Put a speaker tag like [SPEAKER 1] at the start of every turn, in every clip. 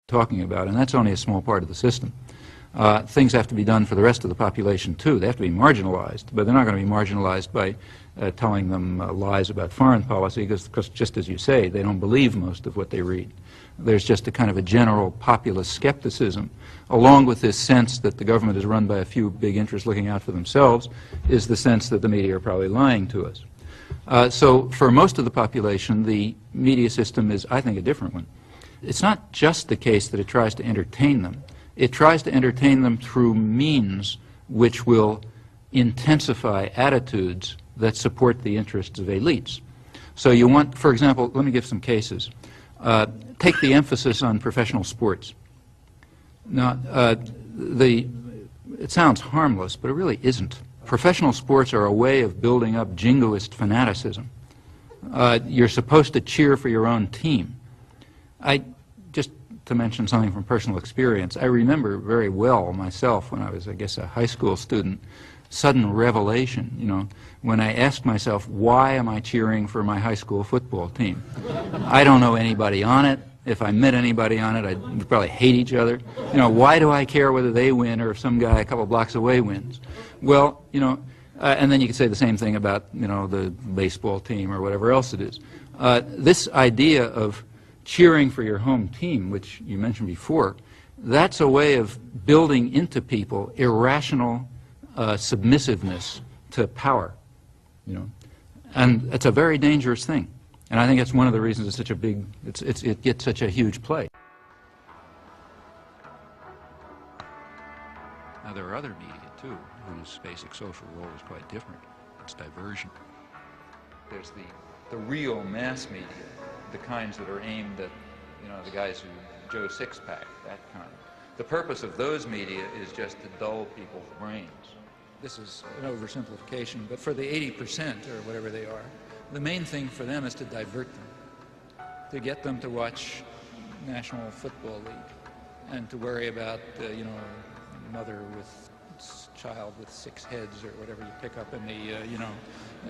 [SPEAKER 1] talking about, and that's only a small part of the system. Things have to be done for the rest of the population too. They have to be marginalized, but they're not going to be marginalized by telling them lies about foreign policy, because just as you say, they don't believe most of what they read. There's just a kind of a general populist skepticism, along with this sense that the government is run by a few big interests looking out for themselves, is the sense that the media are probably lying to us. So for most of the population, the media system is, I think, a different one. It's not just the case that it tries to entertain them. It tries to entertain them through means which will intensify attitudes that support the interests of elites. So you want, for example, let me give some cases. Take the emphasis on professional sports. Now, it sounds harmless, but it really isn't. Professional sports are a way of building up jingoist fanaticism. You're supposed to cheer for your own team. Just to mention something from personal experience, I remember very well myself when I was, I guess, a high school student, sudden revelation, you know, when I asked myself, why am I cheering for my high school football team? I don't know anybody on it. If I met anybody on it, we'd probably hate each other. You know, why do I care whether they win or if some guy a couple blocks away wins? Well, you know, and then you could say the same thing about, you know, the baseball team or whatever else it is. This idea of cheering for your home team, which you mentioned before, that's a way of building into people irrational submissiveness to power, you know, and it's a very dangerous thing. And I think that's one of the reasons it's such a big, it gets such a huge play. Now there are other media too, whose basic social role is quite different. It's diversion. There's the real mass media, the kinds that are aimed at, you know, the guys who Joe Sixpack, that kind. The purpose of those media is just to dull people's brains. This is an oversimplification, but for the 80% or whatever they are, the main thing for them is to divert them, to get them to watch National Football League and to worry about, you know, mother with child with 6 heads or whatever you pick up in the, you know,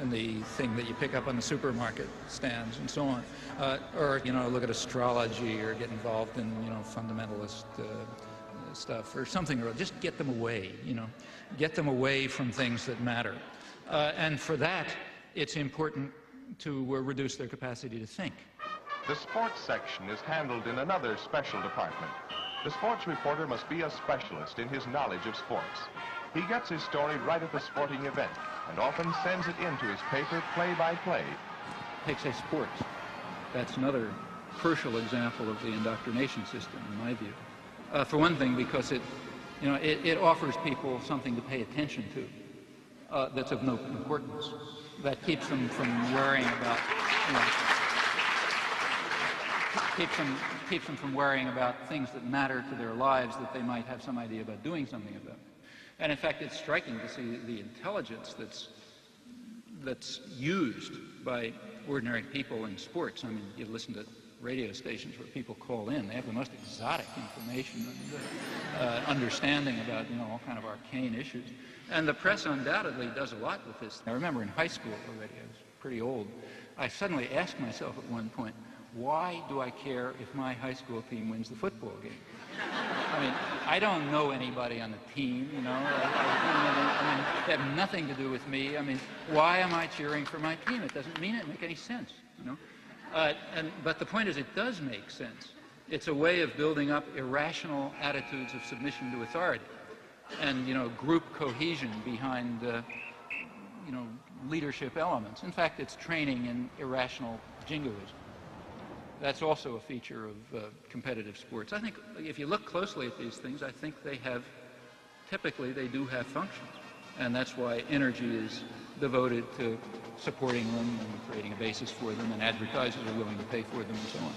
[SPEAKER 1] in the thing that you pick up on the supermarket stands and so on. Or, you know, look at astrology or get involved in, you know, fundamentalist stuff or something, or just get them away, you know, get them away from things that matter. And for that, it's important to reduce their capacity to think.
[SPEAKER 2] The sports section is handled in another special department. The sports reporter must be a specialist in his knowledge of sports. He gets his story right at the sporting event and often sends it into his paper play by play.
[SPEAKER 1] Take, say, sports. That's another crucial example of the indoctrination system, in my view. For one thing, because it, you know, it offers people something to pay attention to that's of no importance, that keeps them from worrying about, you know, keeps them from worrying about things that matter to their lives that they might have some idea about doing something about. And in fact, it's striking to see the intelligence that's used by ordinary people in sports. I mean, you listen to radio stations where people call in. They have the most exotic information and understanding about, you know, all kind of arcane issues. And the press undoubtedly does a lot with this. I remember in high school already, I was pretty old, I suddenly asked myself at one point, why do I care if my high school team wins the football game? I mean, I don't know anybody on the team, you know. I mean, they have nothing to do with me. I mean, why am I cheering for my team? It doesn't make any sense, you know. But the point is, it does make sense. It's a way of building up irrational attitudes of submission to authority and, you know, group cohesion behind, you know, leadership elements. In fact, it's training in irrational jingoism. That's also a feature of competitive sports. I think if you look closely at these things, I think they have, typically they do have functions. And that's why energy is devoted to supporting them and creating a basis for them, and advertisers are willing to pay for them and so on.